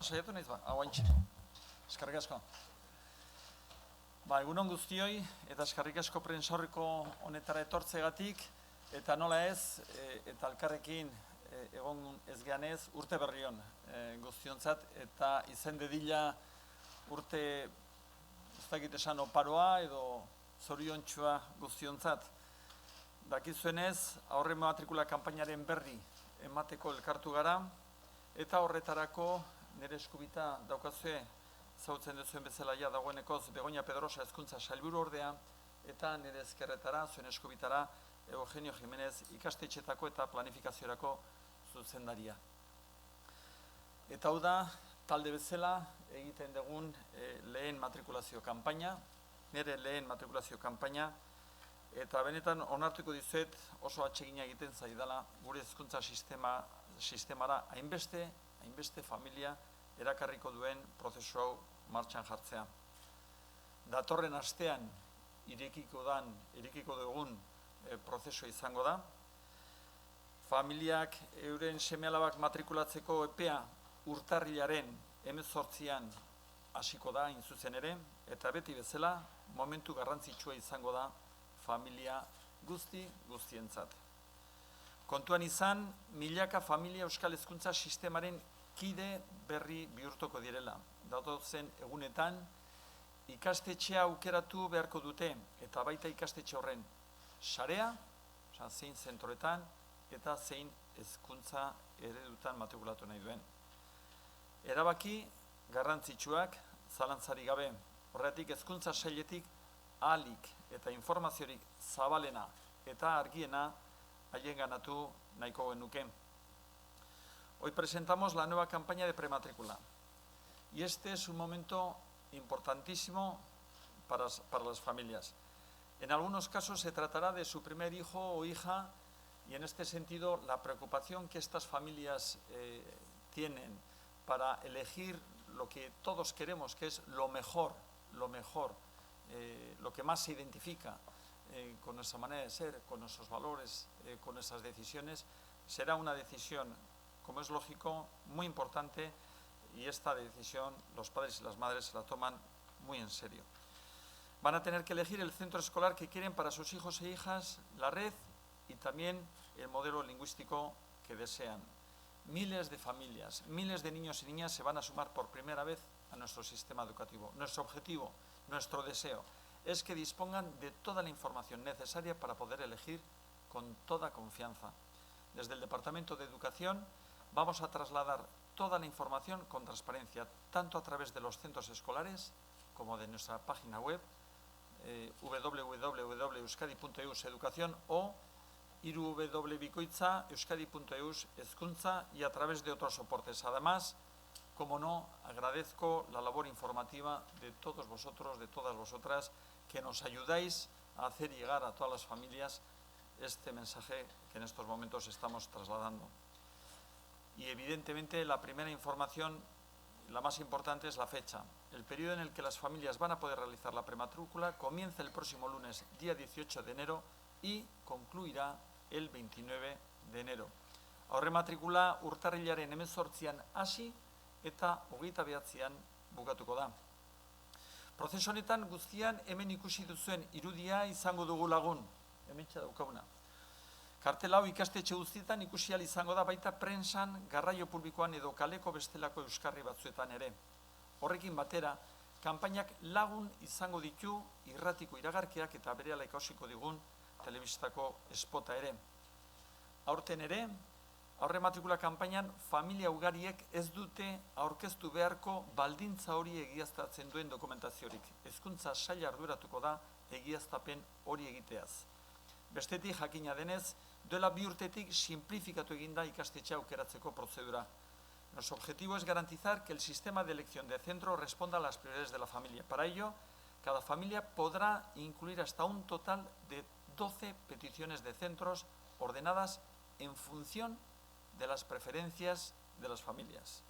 Saiatu naiz ba, hau haintxe. Eskerrik asko. Egunon guztioi eta eskerrik asko prentsaurreko honetara etortzegatik eta nola ez, eta elkarrekin egon ez geanez urte berrion guztiontzat eta izen dedila urte ez dakit esan oparoa edo zoriontxua guztiontzat. Dakizuenez, aurre matrikula kanpainaren berri emateko elkartu gara eta horretarako nire eskubita daukazue zautzen duzuen bezala ja dagoenekoz Begoña Pedrosa hezkuntza sailburu ordea eta nire ezkerretara, zuen eskubitara Eugenio Jimenez ikastetxetako eta planifikaziorako zuzendaria. Eta hau da, talde bezala egiten dugun lehen matrikulazio kanpaina, nire lehen matrikulazio kanpaina, eta benetan onartuko dizuet oso atsegina egiten zaidala gure hezkuntza sistemara hainbeste familia erakarriko duen prozesu hau martxan jartzea. Datorren astean irekiko dugun prozesu izango da. Familiak euren seme-alabak matrikulatzeko epea urtarrilaren 18an hasiko da hain zuzen ere, eta beti bezala momentu garrantzitsua izango da familia guztientzat. Kontuan izan, milaka familia euskal hezkuntza sistemaren kide berri bihurtuko direla. Datozen egunetan, ikastetxea aukeratu beharko dute, eta baita ikastetxe horren sarea, zein zentroetan, eta zein hezkuntza eredutan matrikulatu nahi duen. Erabaki garrantzitsuak zalantzari gabe, horretik hezkuntza sailetik ahalik eta informaziorik zabalena eta argiena haienganatu nahiko genuke. Hoy presentamos la nueva campaña de prematrícula y este es un momento importantísimo para las familias. En algunos casos se tratará de su primer hijo o hija y en este sentido la preocupación que estas familias tienen para elegir lo que todos queremos, que es lo mejor, lo que más se identifica con nuestra manera de ser, con nuestros valores, con nuestras decisiones, será una decisión, como es lógico, muy importante y esta decisión los padres y las madres se la toman muy en serio. Van a tener que elegir el centro escolar que quieren para sus hijos e hijas, la red y también el modelo lingüístico que desean. Miles de familias, miles de niños y niñas se van a sumar por primera vez a nuestro sistema educativo. Nuestro objetivo, nuestro deseo, es que dispongan de toda la información necesaria para poder elegir con toda confianza. Desde el Departamento de Educación vamos a trasladar toda la información con transparencia, tanto a través de los centros escolares como de nuestra página web www.euskadi.eus educación o www.euskadi.eus hezkuntza y a través de otros soportes. Además, como no, agradezco la labor informativa de todos vosotros, de todas vosotras, que nos ayudáis a hacer llegar a todas las familias este mensaje que en estos momentos estamos trasladando. Y evidentemente la primera información, la más importante, es la fecha. El periodo en el que las familias van a poder realizar la prematrícula comienza el próximo lunes, día 18 de enero, y concluirá el 29 de enero. Aurrematrikula urtarrilaren 18an hasi eta 29an bukatuko da. Prozesu honetan guztian hemen ikusi duzuen irudia izango dugu lagun. Hementxe daukaguna. Kartel hau ikastetxe guztietan ikusi ahal izango da baita prentsan, garraio publikoan edo kaleko bestelako euskarri batzuetan ere. Horrekin batera, kanpainak lagun izango ditu irratiko iragarkiak eta berehala ikausiko digun telebistako espota ere. Aurten ere, aurrematrikula kanpainan familia ugariek ez dute aurkeztu beharko baldintza hori egiaztatzen duen dokumentaziorik. Hezkuntza saila arduratuko da egiaztapen hori egiteaz. Bestetik jakina denez, duela 2 urtetik simplifikatu eginda ikastetxea aukeratzeko prozedura. Nuestro objetivo es garantizar que el sistema de elección de centro responda a las prioridades de la familia. Para ello, cada familia podrá incluir hasta un total de 12 peticiones de centros ordenadas en función de las preferencias de las familias.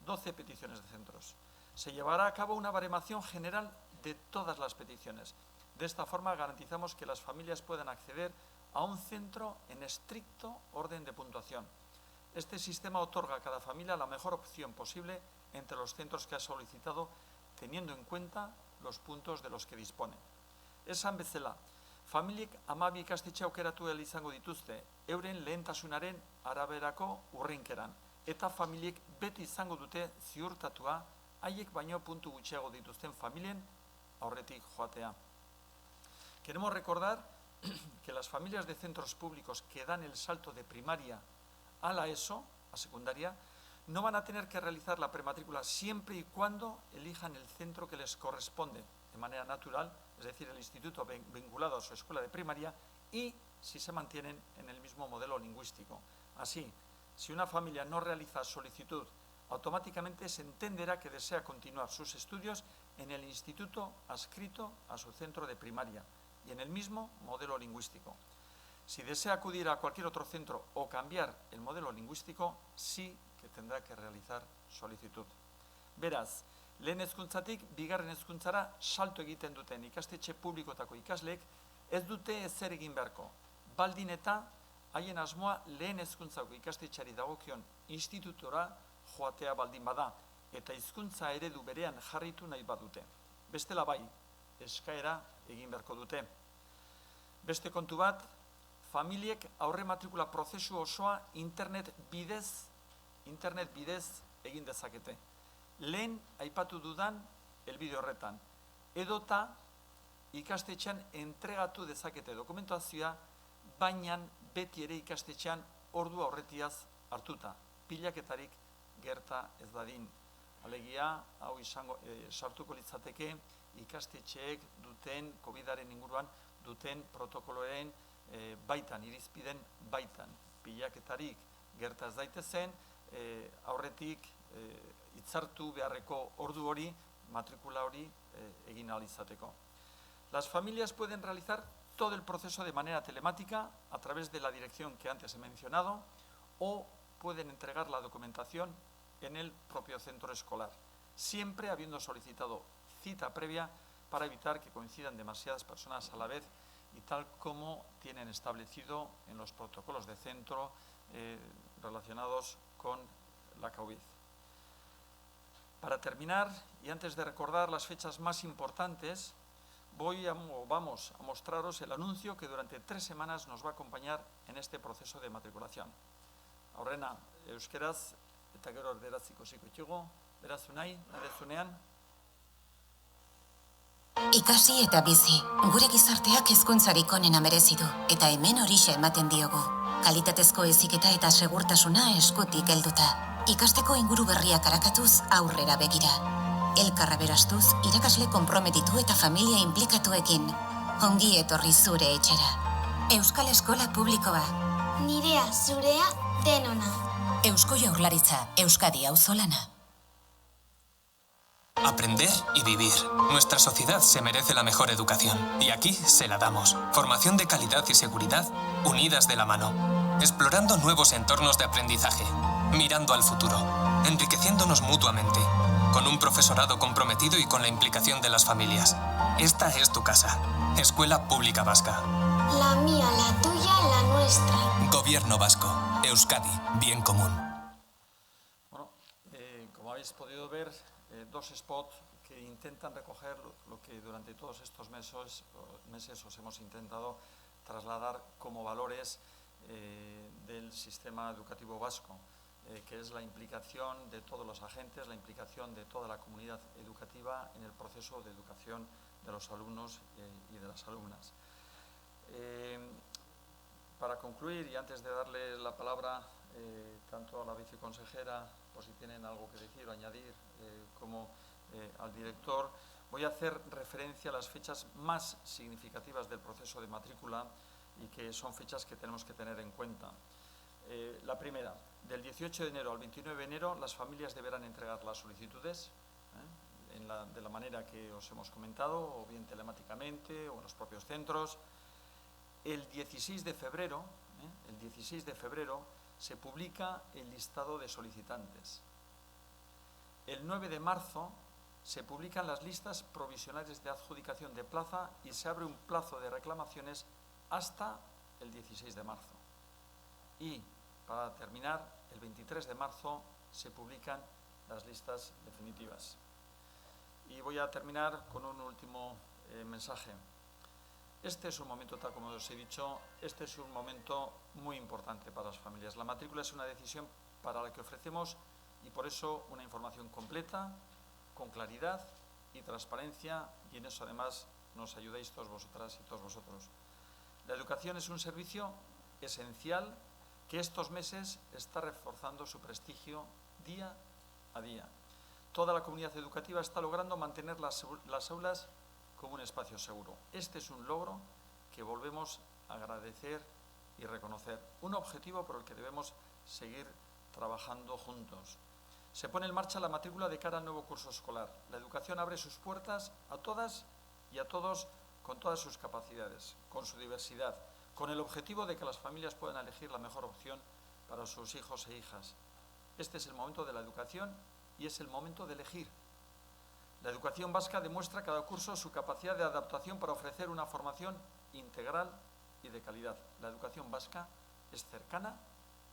12 peticiones de centros. Se llevará a cabo una baremación general de todas las peticiones. De esta forma garantizamos que las familias puedan acceder a un centro en estricto orden de puntuación. Este sistema otorga a cada familia la mejor opción posible entre los centros que ha solicitado, teniendo en cuenta los puntos de los que dispone. Esan bezala, familiek 12 ikastetxe aukeratu ahal izango dituzte, euren lehentasunaren araberako urrinkeran, eta familiek beti izango dute ziurtatua haiek baino puntu gutxiago dituzten familien aurretik joatea. Queremos recordar que las familias de centros públicos que dan el salto de primaria a la ESO, a secundaria, no van a tener que realizar la prematrícula siempre y cuando elijan el centro que les corresponde de manera natural, es decir, el instituto vinculado a su escuela de primaria, y si se mantienen en el mismo modelo lingüístico. Así, si una familia no realiza solicitud, automáticamente se entenderá que desea continuar sus estudios en el instituto adscrito a su centro de primaria y en el mismo modelo lingüístico. Si desea acudir a cualquier otro centro o cambiar el modelo lingüístico, sí que tendrá que realizar solicitud. Beraz, lehen hezkuntzatik bigarren hezkuntzara salto egiten duten ikastetxe publikotako ikasleek ez dute ezer egin beharko. Baldin eta haien asmoa lehen hezkuntzako ikastetxeari dagokion institutora joatea baldin bada eta hizkuntza eredu berean jarritu nahi badute. Bestela bai, eskaera egin beharko dute. Beste kontu bat, familiek aurre matrikula prozesu osoa internet bidez egin dezakete. Lehen aipatu dudan helbide horretan. Edota ikastetxean entregatu dezakete dokumentazioa, baina beti ere ikastetxean ordu aurretiaz hartuta. Pilaketarik gerta ez dadin. Alegia, hau sartuko litzateke ikastetxeek duten, COVID-aren inguruan, duten protokoloen baitan, irizpiden baitan. Pilaketarik gerta ez daitezen, aurretik hitzartu beharreko ordu hori, matrikula hori egin ahal izateko. Las familias pueden realizar todo el proceso de manera telemática a través de la dirección que antes he mencionado o pueden entregar la documentación en el propio centro escolar, siempre habiendo solicitado cita previa para evitar que coincidan demasiadas personas a la vez y tal como tienen establecido en los protocolos de centro relacionados con la COVID. Para terminar, y antes de recordar las fechas más importantes, vamos a mostraros el anuncio que durante 3 semanas nos va a acompañar en este proceso de matriculación. Aurrena, euskeraz eta gero erderaz ikusiko ditugu, beraz unai, narezunean. Ikasi eta bizi, gure gizarteak hezkuntzarik onena merezi du, eta hemen horixe ematen diogu. Kalitatezko heziketa eta segurtasuna eskutik helduta. Ikasteko inguru berriak arakatuz aurrera begira. Elkarra berastuz, irakasle konprometitu eta familia inplikatuekin. Ongi etorri zure etxera. Euskal Eskola Publikoa. Nirea, zurea, denona. Eusko Jaurlaritza, Euskadi auzolana. Aprender y vivir. Nuestra sociedad se merece la mejor educación y aquí se la damos. Formación de calidad y seguridad unidas de la mano. Explorando nuevos entornos de aprendizaje. Mirando al futuro. Enriqueciéndonos mutuamente. Con un profesorado comprometido y con la implicación de las familias. Esta es tu casa. Escuela Pública Vasca. La mía, la tuya, la nuestra. Gobierno Vasco. Euskadi. Bien común. Bueno, como habéis podido ver, 2 spots que intentan recoger lo que durante todos estos meses os hemos intentado trasladar como valores del sistema educativo vasco, que es la implicación de todos los agentes, la implicación de toda la comunidad educativa en el proceso de educación de los alumnos y de las alumnas. Para concluir, y antes de darle la palabra tanto a la viceconsejera, por si tienen algo que decir o añadir, como al director, voy a hacer referencia a las fechas más significativas del proceso de matrícula y que son fechas que tenemos que tener en cuenta. La primera, del 18 de enero al 29 de enero, las familias deberán entregar las solicitudes de la manera que os hemos comentado, o bien telemáticamente o en los propios centros. El 16 de febrero se publica el listado de solicitantes. El 9 de marzo se publican las listas provisionales de adjudicación de plaza y se abre un plazo de reclamaciones hasta el 16 de marzo. Y, para terminar, el 23 de marzo se publican las listas definitivas. Y voy a terminar con un último mensaje. Este es un momento, tal como os he dicho, este es un momento muy importante para las familias. La matrícula es una decisión para la que ofrecemos y por eso una información completa, con claridad y transparencia, y en eso además nos ayudáis todas vosotras y todos vosotros. La educación es un servicio esencial que estos meses está reforzando su prestigio día a día. Toda la comunidad educativa está logrando mantener las aulas como un espacio seguro. Este es un logro que volvemos a agradecer y reconocer, un objetivo por el que debemos seguir trabajando juntos. Se pone en marcha la matrícula de cara al nuevo curso escolar. La educación abre sus puertas a todas y a todos con todas sus capacidades, con su diversidad, con el objetivo de que las familias puedan elegir la mejor opción para sus hijos e hijas. Este es el momento de la educación y es el momento de elegir. La educación vasca demuestra cada curso su capacidad de adaptación para ofrecer una formación integral y de calidad. La educación vasca es cercana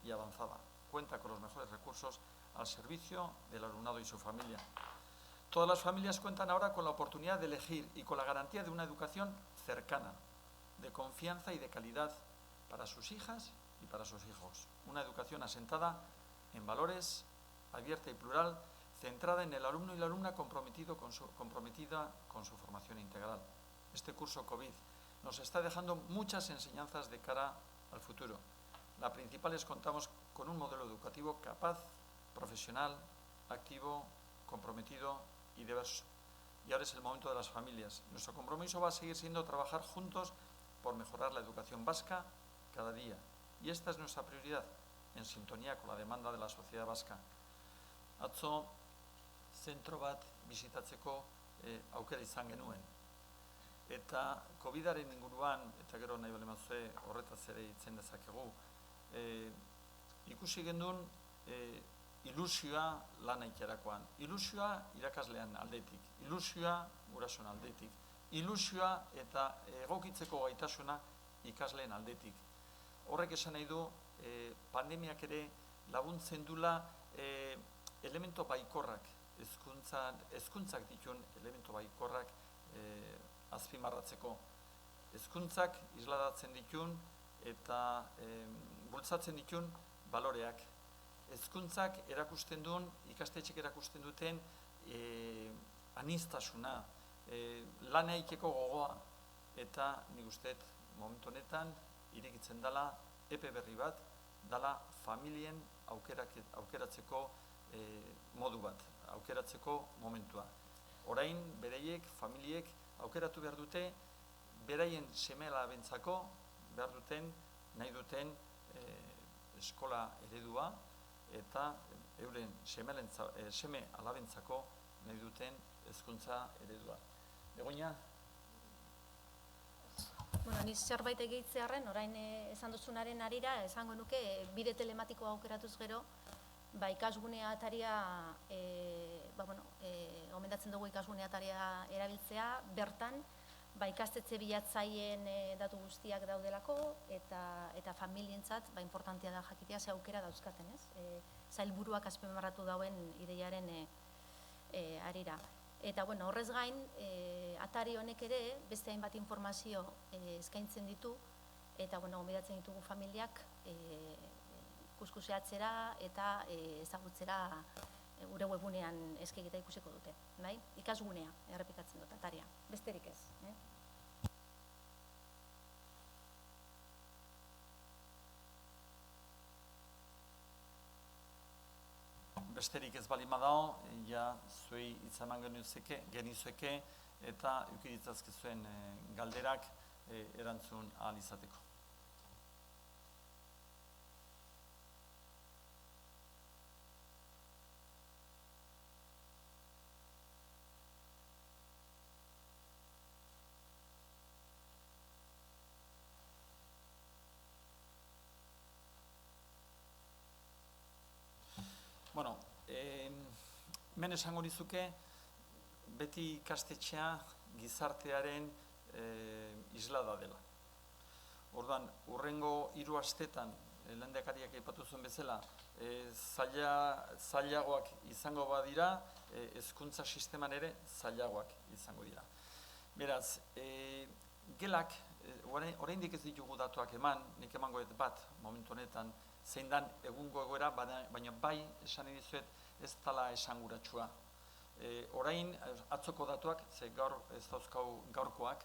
y avanzada. Cuenta con los mejores recursos al servicio del alumnado y su familia. Todas las familias cuentan ahora con la oportunidad de elegir y con la garantía de una educación cercana, de confianza y de calidad para sus hijas y para sus hijos. Una educación asentada en valores, abierta y plural, centrada en el alumno y la alumna comprometida con su formación integral. Este curso COVID nos está dejando muchas enseñanzas de cara al futuro. La principal es que contamos con un modelo educativo capaz, profesional, activo, comprometido y diverso. Y ahora es el momento de las familias. Nuestro compromiso va a seguir siendo trabajar juntos por mejorar la educación vasca cada día. Y esta es nuestra prioridad, en sintonía con la demanda de la sociedad vasca. Atzo, zentro bat bisitatzeko aukera izan genuen. Eta COVID-aren inguruan, eta gero nahi bale mazue horretaz ere hitzen dezakegu, ikusi genuen ilusioa lana ikerakoan, ilusioa irakaslean aldetik, ilusioa gurasoen aldetik, ilusioa eta egokitzeko gaitasuna ikasleen aldetik. Horrek esan nahi du pandemiak ere laguntzen dula elemento baikorrak, hezkuntzak dituen elemento baikorrak azpimarratzeko. Hezkuntzak isladatzen dituen eta bultzatzen dituen baloreak. Hezkuntzak erakusten duen, ikastetxek erakusten duten aniztasuna, lana egiteko gogoa, eta nik usteet momentu honetan irekitzen dela epe berri bat, dela familien aukeratzeko modu bat, aukeratzeko momentua. Orain, bereiek, familiek aukeratu behar dute, beraien seme-alabentzako behar duten, nahi duten eskola eredua, eta euren seme-alabentzako nahi duten hezkuntza eredua. Begoña? Bueno, ni zerbait egitzearren, orain esan duzunaren arira, esango nuke bide telematikoa aukeratuz gero, ikasgunea ataria, gomendatzen dugu ikasgunea ataria erabiltzea, bertan, ikastetxe bilatzaileen datu guztiak daudelako, eta familientzat, importantea da jakitea, ze aukera dauzkaten, ez? Sailburuak azpimarratu dauen ideiaren arira. Eta, horrez gain, atari honek ere, beste hainbat informazio eskaintzen ditu, eta, gomendatzen ditugu familiak kuskuseatzera eta ezagutzera gure webunean eskegita ikusiko dute. Ikasgunea, errepikatzen dut, ataria. Besterik ez. Besterik ez bali madao, ja zuei hitzaman genizueke eta eukiritzazke zuen galderak erantzun ahal izateko. Hemen esango nizuke, beti ikastetxea gizartearen islada dela. Orduan, hurrengo 3 astetan lehendakariak aipatu zuen bezala, zailagoak izango badira, hezkuntza sisteman ere zailagoak izango dira. Beraz, gelak, oraindik ez ditugu datuak eman, nik emango bat momentu honetan, zein dan egungo egoera, baina bai esan dizuet ez dela esanguratsua. Orain, atzoko datuak, ze gaur ez dauzkau gaurkoak,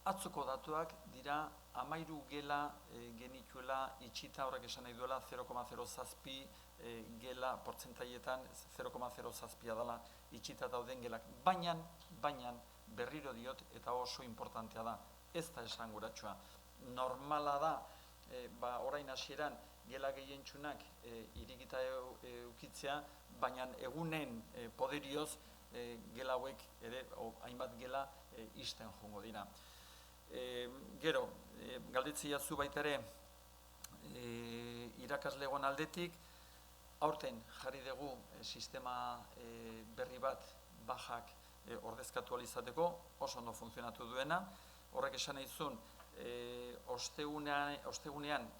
atzoko datuak dira 13 gela genituela itxita, horrek esan nahi duela 0,07 gela portzentaietan 0,07 dela itxita dauden gelak. Baina berriro diot eta oso importantea da, ez da esanguratsua. Normala da, orain hasieran gela gehientsunak irikita eukitzea, baina egunen poderioz gela hauek ere, hainbat gela isten jongo dira. Gero, galdetzea zu baita ere, irakaslegoan aldetik, aurten jarri dugu sistema berri bat bajak ordezkatu alizateko, oso ondo funtzionatu duena. Horrek esan nahi zuen, ostegunean,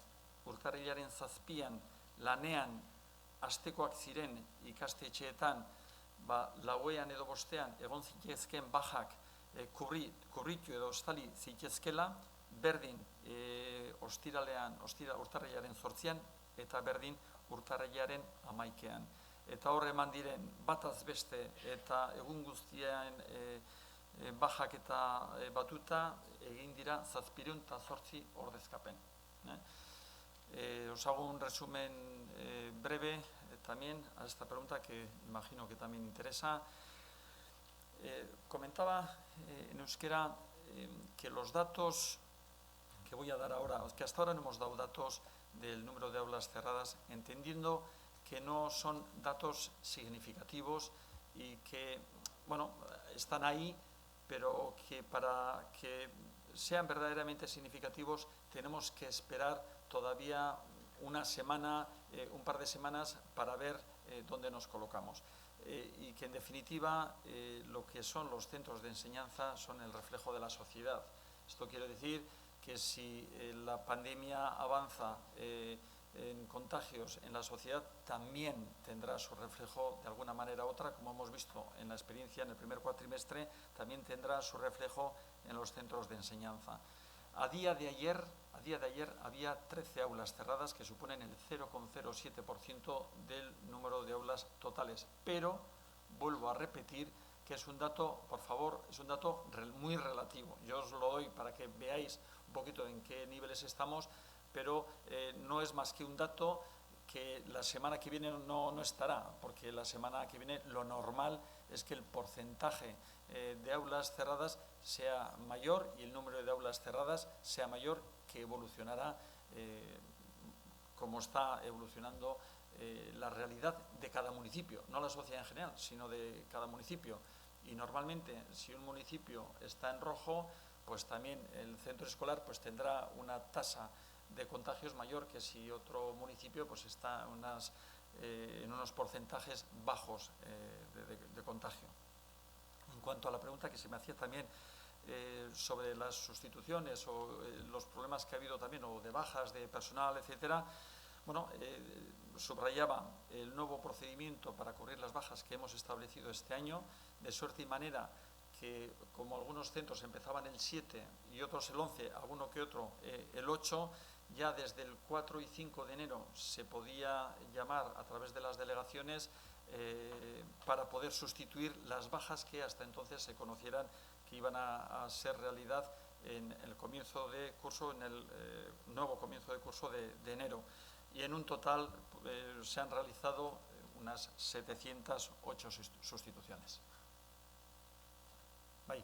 urtarrilaren 7an, lanean hastekoak ziren ikastetxeetan, 4ean edo 5ean egon zitezken bajak kurritu edo ostali zitezkela, berdin urtarrilaren 8an eta berdin urtarrilaren 11an. Eta hor eman diren bataz beste eta egun guztien bajak eta batuta egin dira 708 ordezkapen. Os hago un resumen breve también a esta pregunta que imagino que también interesa. Comentaba en euskera que los datos que voy a dar ahora, que hasta ahora no hemos dado datos del número de aulas cerradas, entendiendo que no son datos significativos y que, bueno, están ahí, pero que para que sean verdaderamente significativos tenemos que esperar todavía una semana, un par de semanas para ver dónde nos colocamos. Y que en definitiva lo que son los centros de enseñanza son el reflejo de la sociedad. Esto quiere decir que si la pandemia avanza en contagios en la sociedad, también tendrá su reflejo de alguna manera u otra, como hemos visto en la experiencia en el primer cuatrimestre, también tendrá su reflejo en los centros de enseñanza. A día de ayer había 13 aulas cerradas que suponen el 0,07% del número de aulas totales, pero vuelvo a repetir que es un dato, por favor, es un dato muy relativo. Yo os lo doy para que veáis un poquito en qué niveles estamos, pero no es más que un dato que la semana que viene no estará, porque la semana que viene lo normal es que el porcentaje de aulas cerradas sea mayor y el número de aulas cerradas sea mayor, que evolucionará como está evolucionando la realidad de cada municipio, no la sociedad en general, sino de cada municipio. Y normalmente, si un municipio está en rojo, pues también el centro escolar pues tendrá una tasa de contagios mayor que si otro municipio pues está en unos porcentajes bajos de contagio. En cuanto a la pregunta que se me hacía también sobre las sustituciones o los problemas que ha habido también, o de bajas de personal, etcétera, bueno, subrayaba el nuevo procedimiento para cubrir las bajas que hemos establecido este año, de suerte y manera que, como algunos centros empezaban el 7 y otros el 11, alguno que otro el 8, ya desde el 4 y 5 de enero se podía llamar a través de las delegaciones para poder sustituir las bajas que hasta entonces se conocieran que iban a ser realidad en el comienzo de curso, en el nuevo comienzo de curso de enero. Y en un total se han realizado unas 708 sustituciones. Bai.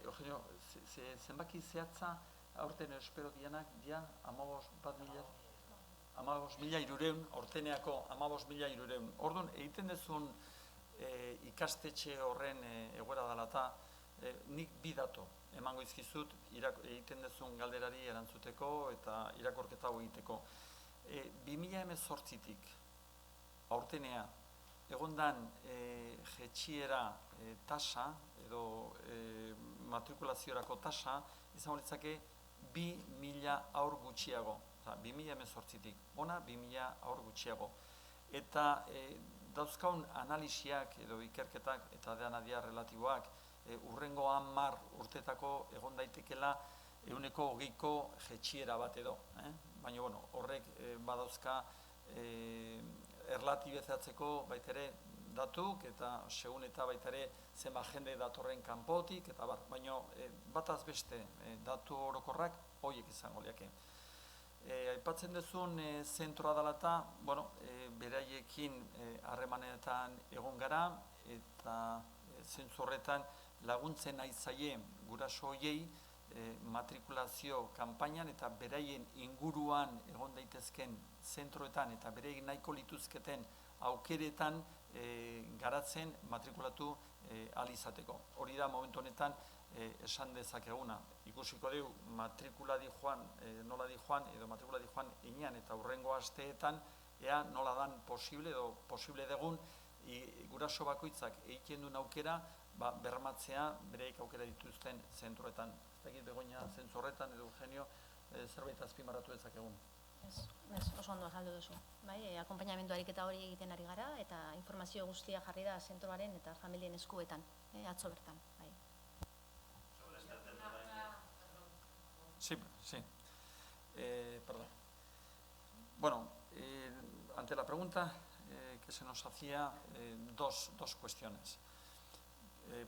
Eugenio, zenbaki zehatza aurten espero dianak dia 15.300, aurteneako 15.300. Orduan, egiten dezun ikastetxe horren egoera dela eta nik bi datu emango izkizut egiten duzun galderari erantzuteko eta irakorketa hau egiteko. 2018-tik aurtenea egondan jetxiera tasa edo matrikulaziorako tasa izango litzake 2.000 haur gutxiago. 2018-tik, ona 2.000 haur gutxiago. Eta dauzkaun analisiak edo ikerketak eta deanadia relatiboak urrengo 10 urtetako egon daitekela 20% jetxiera bat edo. Baina, horrek badauzka erlatibezatzeko baitere datuk eta segun eta baitere zenba jende datorren kanpotik eta bar. Baina bataz beste datu orokorrak horiek izango liake. Aipatzen duzun zentroa dela eta, beraiekin harremanetan egon gara eta zentzu horretan laguntzen nahi zaie guraso horiei matrikulazio kanpainan eta beraien inguruan egon daitezken zentroetan eta beraien nahiko lituzketen aukeretan garatzen matrikulatu ahal izateko. Hori da momentu honetan esan dezakeguna. Ikusiko dugu matrikula di joan, nola di joan, edo matrikula di joan inean eta hurrengo asteetan ea nola dan posible edo posible degun guraso bakoitzak egiten duen aukera bermatzea bereik aukera dituzten zentroetan. Ez dakit Begoña zentzu horretan edo Eugenio zerbait azpimarratu dezakegun. Ez, oso ondo azaldu duzu. Akonpainamendu ariketa hori egiten ari gara eta informazio guztia jarri da zentroaren eta familien eskuetan, atzo bertan. Sí. Perdón. Bueno, ante la pregunta que se nos hacía, dos cuestiones.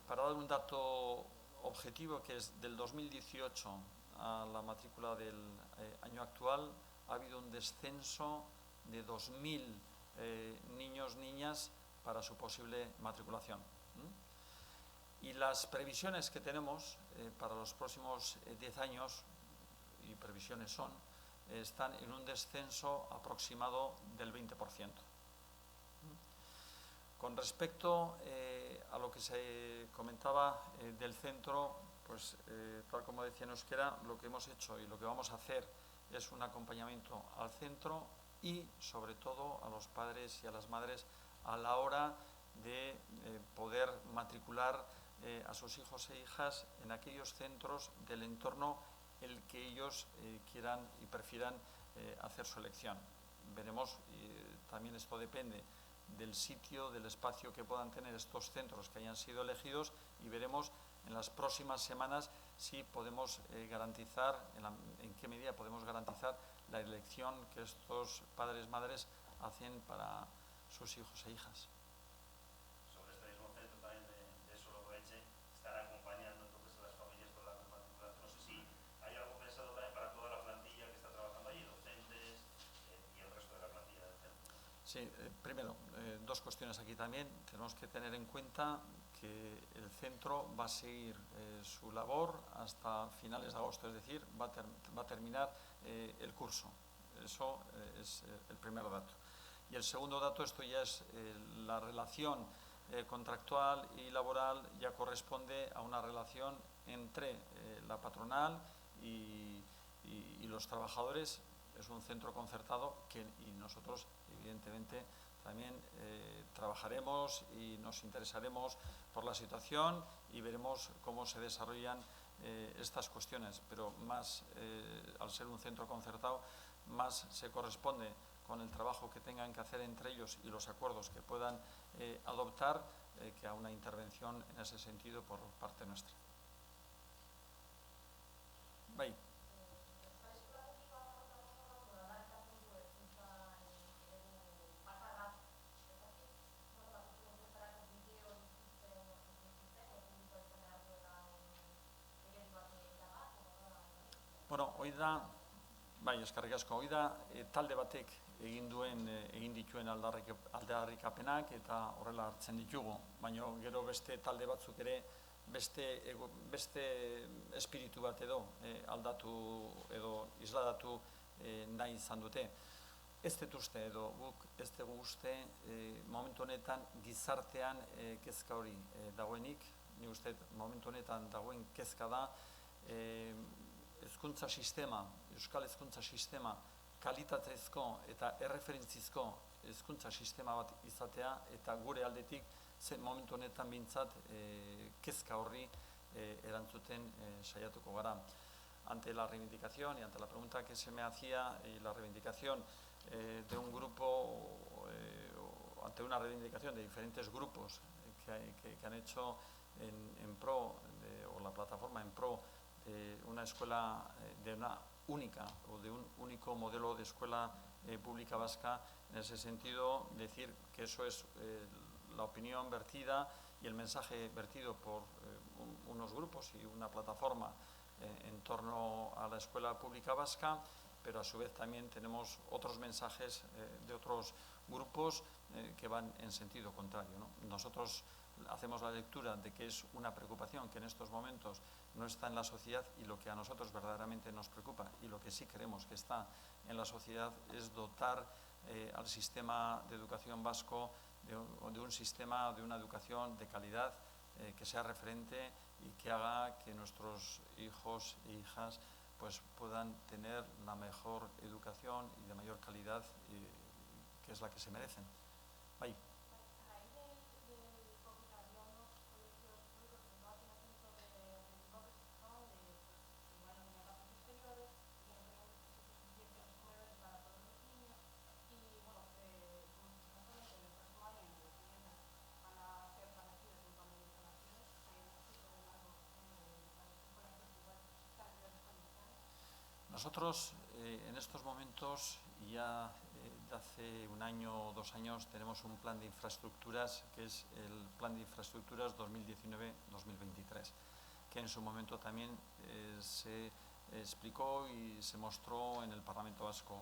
Para dar un dato objetivo, que es del 2018 a la matrícula del año actual, ha habido un descenso de 2.000 niños, niñas para su posible matriculación. Y las previsiones que tenemos para los próximos 10 años, y previsiones están en un descenso aproximado del 20%. Con respecto a lo que se comentaba del centro, pues tal como decía en euskera, lo que hemos hecho y lo que vamos a hacer es un acompañamiento al centro y sobre todo a los padres y a las madres a la hora de poder matricular a sus hijos e hijas en aquellos centros del entorno el que ellos quieran y prefieran hacer su elección. Veremos, y también esto depende del sitio, del espacio que puedan tener estos centros que hayan sido elegidos, y veremos en las próximas semanas si podemos garantizar, en qué medida podemos garantizar la elección que estos padres, madres hacen para sus hijos e hijas. Sobre este mismo centro también de Solocoeche estará acompañando entonces a las familias con la matriculación. No sé si hay algo pensado también para toda la plantilla que está trabajando allí, docentes y el resto de la plantilla del centro. Sí, primero, dos cuestiones aquí también. Tenemos que tener en cuenta que el centro va a seguir su labor hasta finales de agosto, es decir, va a terminar el curso. Eso es el primer dato. Y el segundo dato, esto ya es la relación contractual y laboral, ya corresponde a una relación entre la patronal y los trabajadores. Es un centro concertado y nosotros, evidentemente, también trabajaremos y nos interesaremos por la situación y veremos cómo se desarrollan estas cuestiones, pero más, al ser un centro concertado, más se corresponde con el trabajo que tengan que hacer entre ellos y los acuerdos que puedan adoptar que a una intervención en ese sentido por parte nuestra. Bai. Bueno, hori da, bai, eskerrik asko, hori da talde batek egin dituen aldarrikapenak eta horrela hartzen ditugu, baina gero beste talde batzuk ere beste espiritu bat edo aldatu edo isladatu nahi izan dute. Ez dut uste edo guk ez dugu uste momentu honetan gizartean kezka hori dagoenik, ni uste momentu honetan dagoen kezka da, hezkuntza sistema, euskal hezkuntza sistema, kalitatezko eta erreferentzizko hezkuntza sistema bat izatea, eta gure aldetik momentu honetan behintzat kezka horri erantzuten saiatuko gara. Ante la reivindicación y ante la pregunta que se me hacía y la reivindicación de un grupo, ante una reivindicación de diferentes grupos que han hecho en pro, o la plataforma en pro de una escuela, de una única o de un único modelo de escuela pública vasca, en ese sentido decir que eso es la opinión vertida y el mensaje vertido por unos grupos y una plataforma en torno a la escuela pública vasca, pero a su vez también tenemos otros mensajes de otros grupos que van en sentido contrario, ¿no? Nosotros hacemos la lectura de que es una preocupación que en estos momentos no está en la sociedad, y lo que a nosotros verdaderamente nos preocupa y lo que sí creemos que está en la sociedad es dotar al sistema de educación vasco de un sistema, de una educación de calidad que sea referente y que haga que nuestros hijos e hijas pues puedan tener la mejor educación y de mayor calidad que es la que se merecen. Bye. Nosotros en estos momentos, ya de hace un año o 2 años, tenemos un plan de infraestructuras que es el Plan de Infraestructuras 2019-2023, que en su momento también se explicó y se mostró en el Parlamento Vasco.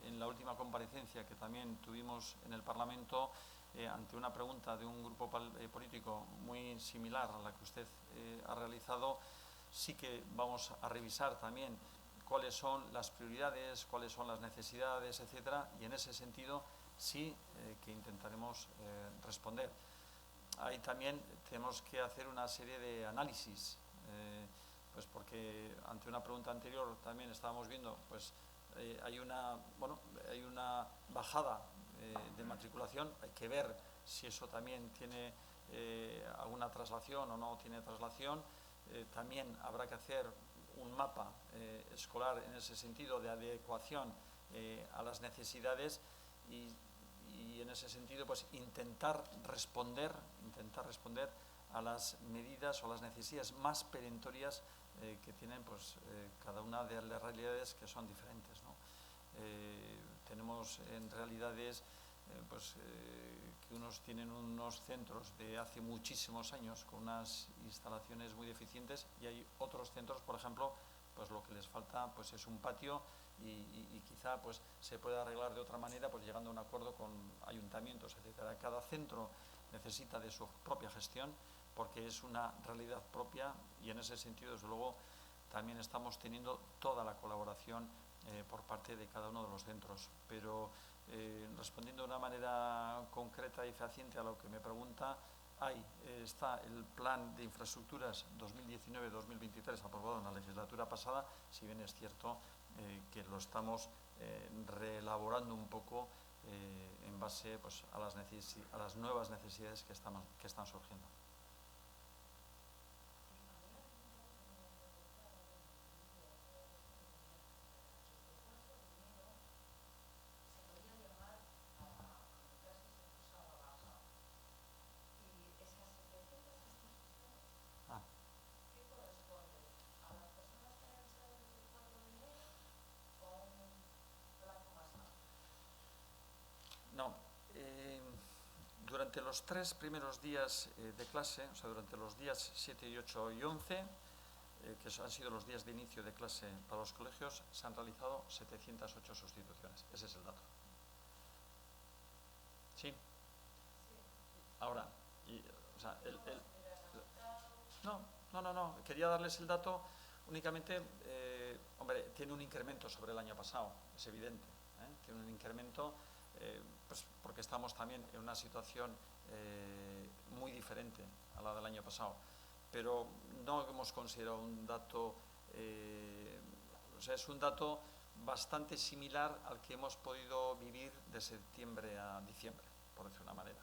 En la última comparecencia que también tuvimos en el Parlamento, ante una pregunta de un grupo político muy similar a la que usted ha realizado, sí que vamos a revisar también cuáles son las prioridades, cuáles son las necesidades, etcétera, y en ese sentido sí que intentaremos responder. Ahí también tenemos que hacer una serie de análisis, pues porque ante una pregunta anterior también estábamos viendo, pues hay una bajada de matriculación, hay que ver si eso también tiene alguna traslación o no tiene traslación. También habrá que hacer un mapa escolar en ese sentido de adecuación a las necesidades y en ese sentido pues intentar responder a las medidas o las necesidades más perentorias que tienen pues cada una de las realidades que son diferentes, ¿no? Tenemos en realidades que unos tienen unos centros de hace muchísimos años con unas instalaciones muy deficientes, y hay otros centros, por ejemplo, pues lo que les falta pues es un patio y quizá pues se puede arreglar de otra manera pues llegando a un acuerdo con ayuntamientos, etcétera. Cada centro necesita de su propia gestión porque es una realidad propia, y en ese sentido desde luego también estamos teniendo toda la colaboración por parte de cada uno de los centros. Pero respondiendo de una manera concreta y fehaciente a lo que me pregunta, ahí está el plan de infraestructuras 2019-2023 aprobado en la legislatura pasada, si bien es cierto que lo estamos reelaborando un poco en base pues, a las nuevas necesidades que están surgiendo. No, durante los 3 primeros días de clase, o sea, durante los días 7 y 8 y 11, que han sido los días de inicio de clase para los colegios, se han realizado 708 sustituciones. Ese es el dato. ¿Sí? Ahora, o sea, no, quería darles el dato únicamente, hombre, tiene un incremento sobre el año pasado, es evidente, tiene un incremento, pues porque estamos también en una situación muy diferente a la del año pasado. pero no hemos considerado un dato, o sea, es un dato bastante similar al que hemos podido vivir de septiembre a diciembre, por decir una manera.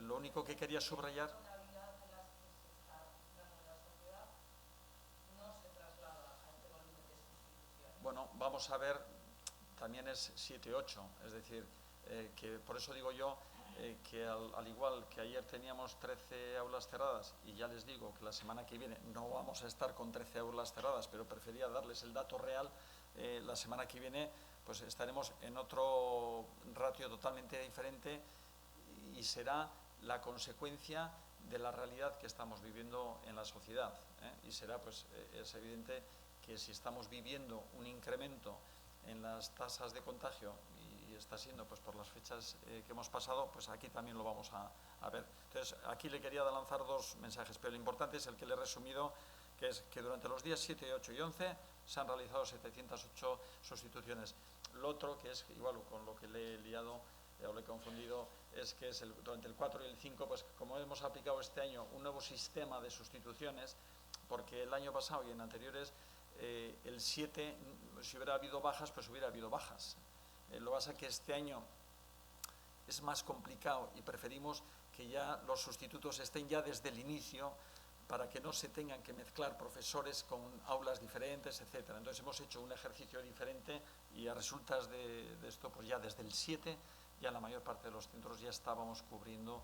Lo único que quería subrayar... Bueno, vamos a ver, también es 7-8, es decir, que por eso digo yo que al igual que ayer teníamos 13 aulas cerradas, y ya les digo que la semana que viene no vamos a estar con 13 aulas cerradas, pero prefería darles el dato real, la semana que viene pues estaremos en otro ratio totalmente diferente y será la consecuencia de la realidad que estamos viviendo en la sociedad, y será, pues es evidente que si estamos viviendo un incremento en las tasas de contagio, y está siendo pues por las fechas que hemos pasado, pues aquí también lo vamos a ver. Entonces, aquí le quería lanzar dos mensajes, pero lo importante es el que le he resumido, que es que durante los días 7, 8 y 11 se han realizado 708 sustituciones. Lo otro, que es igual con lo que le he liado o le he confundido, es que es durante el 4 y el 5, pues como hemos aplicado este año un nuevo sistema de sustituciones, porque el año pasado y en anteriores el 7, si hubiera habido bajas, pues hubiera habido bajas. Lo que pasa es que este año es más complicado y preferimos que ya los sustitutos estén ya desde el inicio para que no se tengan que mezclar profesores con aulas diferentes, etc. Entonces hemos hecho un ejercicio diferente y a resultas de esto, pues ya desde el 7, ya la mayor parte de los centros ya estábamos cubriendo,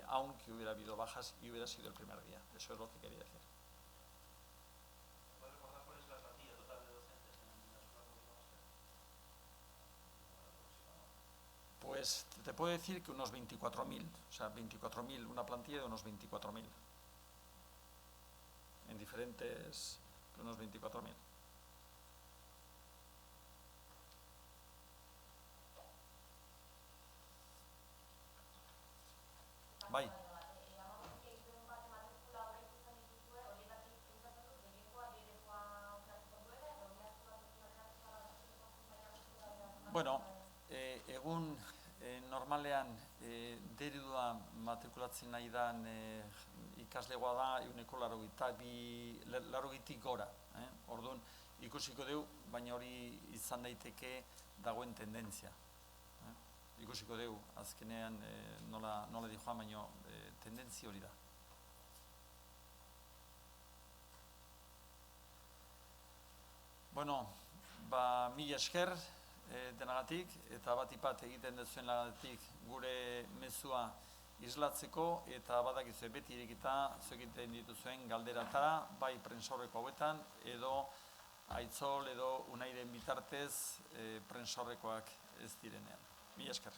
aunque hubiera habido bajas y hubiera sido el primer día. Eso es lo que quería decir. Pues te puedo decir que unos 24.000, o sea, 24.000, una plantilla de unos 24.000. En diferentes, unos 24.000. Bai. Bueno, egun normalean derudua matrikulatzen nahi dan ikaslegoa da ehuneko 82 gora. Orduan, ikusiko dugu, baina hori izan daiteke dagoen tendentzia. Ikusiko dugu, azkenean nola dijoa, baina tendentzia hori da. Bueno, mila esker denagatik, eta bat egiten duzuen lagatik gure mezua islatzeko, eta badakizue beti irekita zuek egiten dituzuen galderatara, bai prentsaurreko hauetan, edo Aitzol edo Unairen bitartez prentsaurrekoak ez direnean. Mila esker.